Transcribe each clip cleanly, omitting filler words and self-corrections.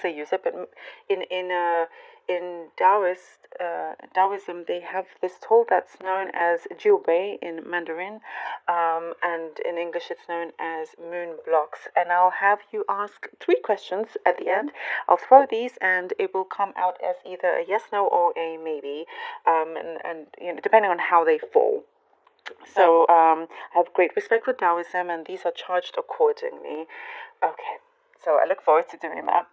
say use it, but in Taoism, they have this tool that's known as jiubei in Mandarin, and in English it's known as moon blocks. And I'll have you ask 3 questions at the end. I'll throw these, and it will come out as either a yes, no, or a maybe, and depending on how they fall. So I have great respect for Taoism, and these are charged accordingly. Okay, so I look forward to doing that.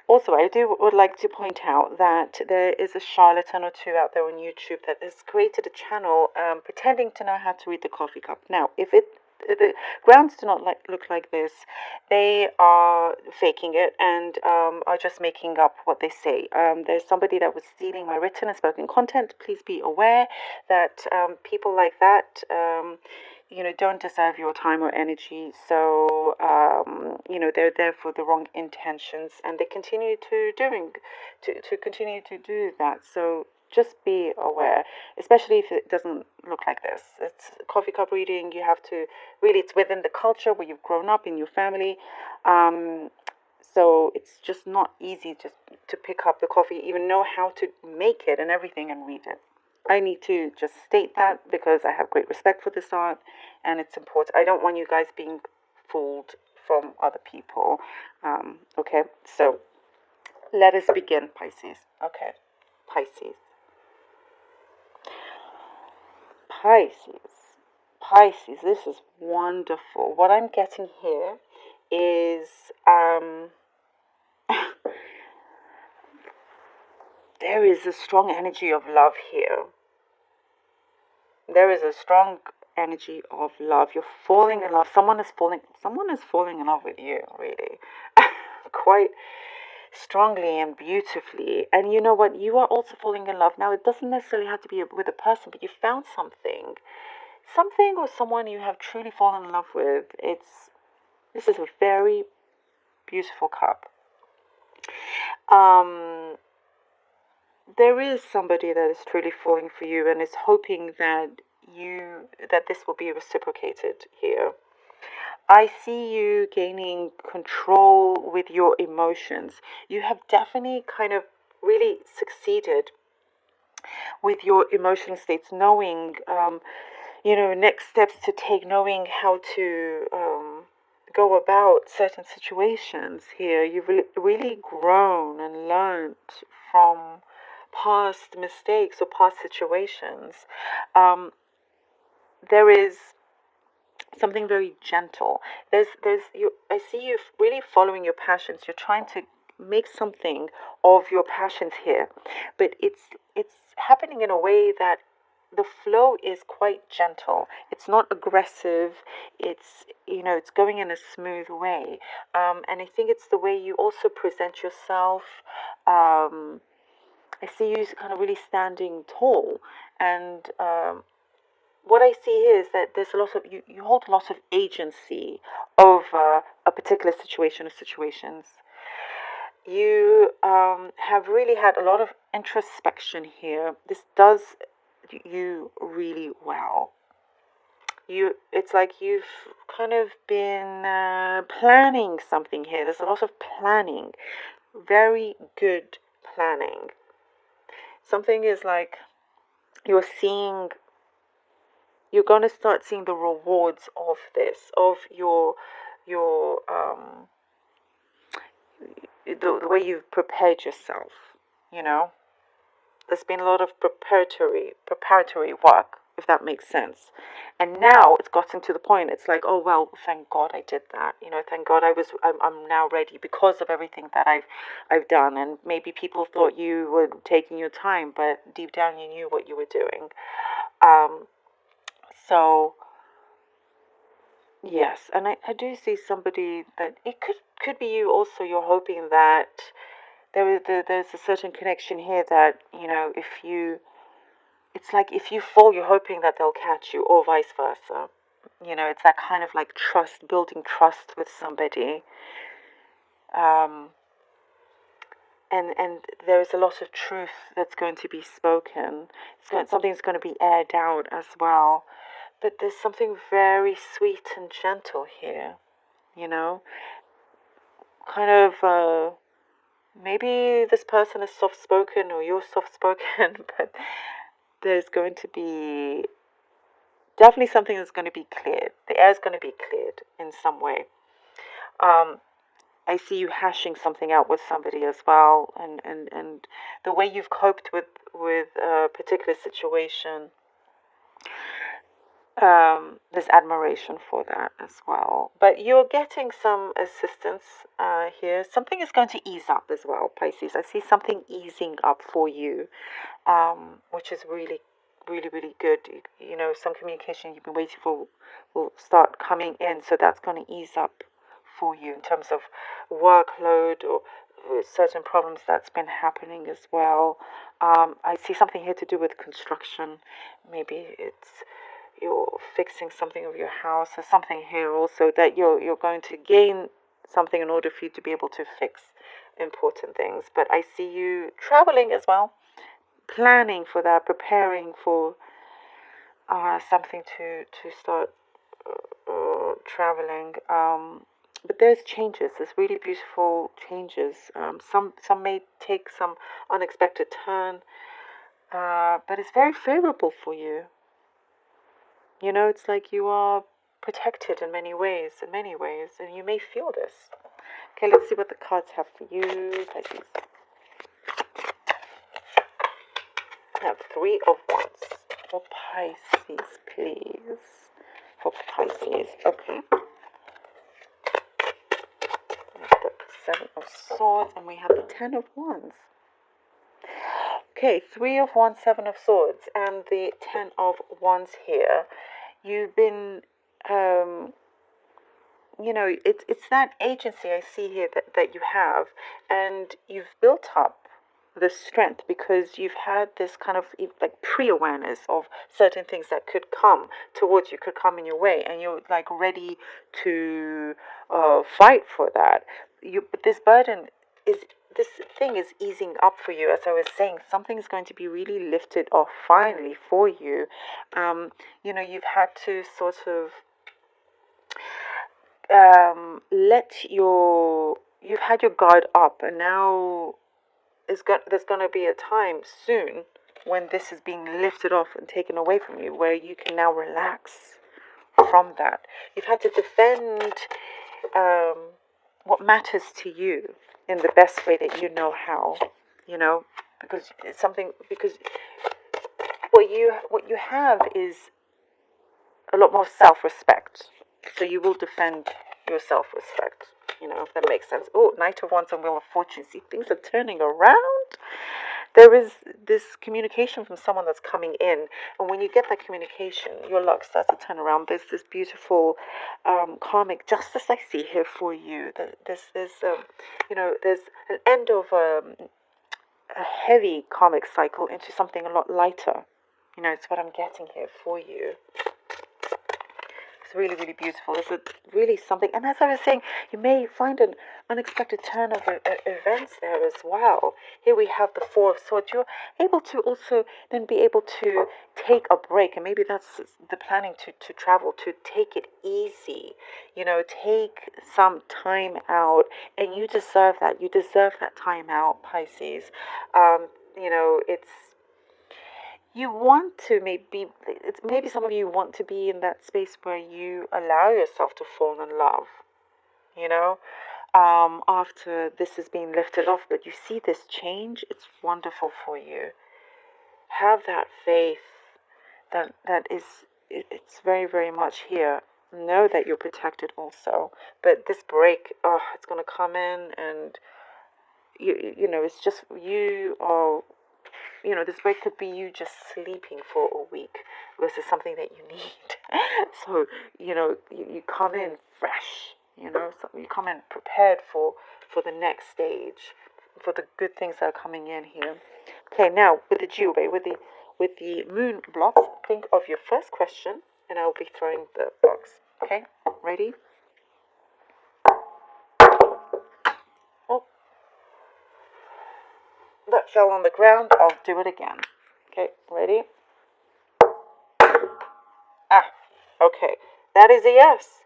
Also, I would like to point out that there is a charlatan or two out there on YouTube that has created a channel pretending to know how to read the coffee cup. Now, if the grounds do not look like this, they are faking it and are just making up what they say. There's somebody that was stealing my written and spoken content. Please be aware that people like that, don't deserve your time or energy. So, they're there for the wrong intentions, and they continue to continue to do that. So just be aware, especially if it doesn't look like this. It's coffee cup reading. You have to really, it's within the culture where you've grown up in your family. So it's just not easy just to pick up the coffee, even know how to make it and everything and read it. I need to just state that because I have great respect for this art and it's important. I don't want you guys being fooled from other people. Okay, so let us begin, Pisces. Okay, Pisces. Pisces, this is wonderful. What I'm getting here is there is a strong energy of love here. There is a strong energy of love. You're falling in love. Someone is falling in love with you, really. Quite strongly and beautifully. And you know what? You are also falling in love. Now, it doesn't necessarily have to be with a person, but you found something or someone you have truly fallen in love with. This is a very beautiful cup. There is somebody that is truly falling for you and is hoping that this will be reciprocated here. I see you gaining control with your emotions. You have definitely kind of really succeeded with your emotional states, knowing next steps to take, knowing how to go about certain situations here. You've really grown and learned from past mistakes or past situations. There is something very gentle. I see you really following your passions. You're trying to make something of your passions here, but it's happening in a way that the flow is quite gentle. It's not aggressive. It's going in a smooth way. And I think it's the way you also present yourself. I see you kind of really standing tall. And what I see here is that there's a lot of, you hold a lot of agency over a particular situation or situations. You have really had a lot of introspection here. This does you really well. It's like you've kind of been planning something here. There's a lot of planning, very good planning. Something is like you're going to start seeing the rewards of this, of your the way you've prepared yourself. There's been a lot of preparatory work, if that makes sense. And now it's gotten to the point, it's like, oh, well, thank God I did that. Thank God I'm now ready because of everything that I've done. And maybe people thought you were taking your time, but deep down you knew what you were doing. So, yes, and I do see somebody that it could be you also. You're hoping that there's a certain connection here that, it's like if you fall, you're hoping that they'll catch you, or vice versa. It's that kind of like building trust with somebody. And there is a lot of truth that's going to be spoken. Something's going to be aired out as well. But there's something very sweet and gentle here, kind of Maybe this person is soft spoken or you're soft spoken, but there's going to be definitely something that's going to be cleared. The air is going to be cleared in some way. Um, I see you hashing something out with somebody as well, and the way you've coped with a particular situation. There's admiration for that as well. But you're getting some assistance here. Something is going to ease up as well, Pisces. I see something easing up for you, which is really, really, really good. You know, some communication you've been waiting for will start coming in, so that's going to ease up for you in terms of workload or certain problems that's been happening as well. I see something here to do with construction. Maybe it's you're fixing something of your house or something here also that you're going to gain something in order for you to be able to fix important things. But I see you traveling as well, planning for that, preparing for something to start traveling. But there's changes. There's really beautiful changes. Some may take some unexpected turn, but it's very favorable for you. You know, it's like you are protected in many ways, and you may feel this. Okay, let's see what the cards have for you, Pisces. I have 3 of Wands for Pisces, please. For Pisces, okay. We have the 7 of Swords, and we have the 10 of Wands. Okay, 3 of Wands, 7 of Swords, and the 10 of Wands here. You've been, you know, it's that agency I see here that you have, and you've built up the strength because you've had this kind of like pre-awareness of certain things that could come towards you, could come in your way, and you're like ready to fight for that. But this burden is, this thing is easing up for you. As I was saying, something is going to be really lifted off finally for you. You know, you've had to sort of you've had your guard up, and now there's going to be a time soon when this is being lifted off and taken away from you, where you can now relax from that. You've had to defend what matters to you in the best way that you know how, you know, because it's something, because what you have is a lot more self-respect. So you will defend your self-respect, you know, if that makes sense. Oh, Knight of Wands and Wheel of Fortune. See, things are turning around. There is this communication from someone that's coming in, and when you get that communication, your luck starts to turn around. There's this beautiful karmic justice I see here for you. You know, there's an end of a heavy karmic cycle into something a lot lighter. You know, it's what I'm getting here for you. It's really, really beautiful. It's really something. And as I was saying, you may find an unexpected turn of events there as well. Here we have the 4 of Swords. You're able to also then be able to take a break. And maybe that's the planning to travel, to take it easy. You know, take some time out. And you deserve that. You deserve that time out, Pisces. You know, you want to maybe some of you want to be in that space where you allow yourself to fall in love, you know, after this is being lifted off. But you see this change, it's wonderful for you. Have that faith that is, it's very, very much here. Know that you're protected also. But this break, it's going to come in, and you know, it's just you are. You know, this break could be you just sleeping for a week versus something that you need. So, you know, you come in fresh, you know, so you come in prepared for the next stage, for the good things that are coming in here. Okay, now with the jewelry, with the moon blocks, think of your first question, and I'll be throwing the box. Okay, ready? Oh, that fell on the ground. I'll do it again. Okay, ready? Okay, that is a yes.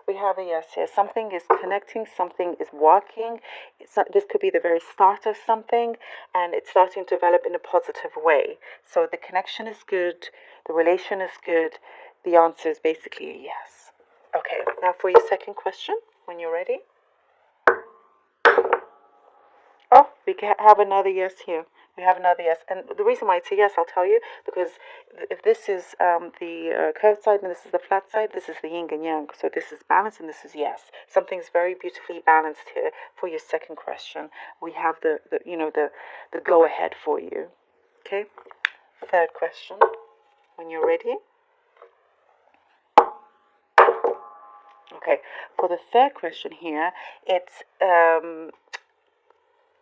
we have a yes here. Something is connecting, something is working. This could be the very start of something, and it's starting to develop in a positive way. So the connection is good, the relation is good. The answer is basically a yes. Okay, now for your second question, when you're ready. Oh, we have another yes here. We have another yes. And the reason why it's a yes, I'll tell you, because if this is the curved side and this is the flat side, this is the yin and yang. So this is balance and this is yes. Something's very beautifully balanced here for your second question. We have the go ahead for you. Okay? Third question, when you're ready. Okay, for the third question here, it's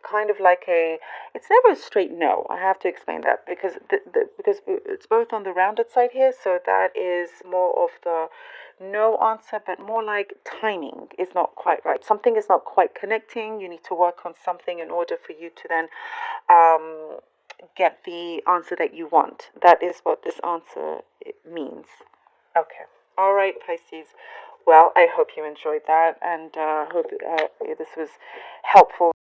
kind of like it's never a straight no. I have to explain that because because it's both on the rounded side here, so that is more of the no answer, but more like timing is not quite right. Something is not quite connecting. You need to work on something in order for you to then get the answer that you want. That is what this answer means. Okay. All right, Pisces. Well, I hope you enjoyed that, and hope this was helpful.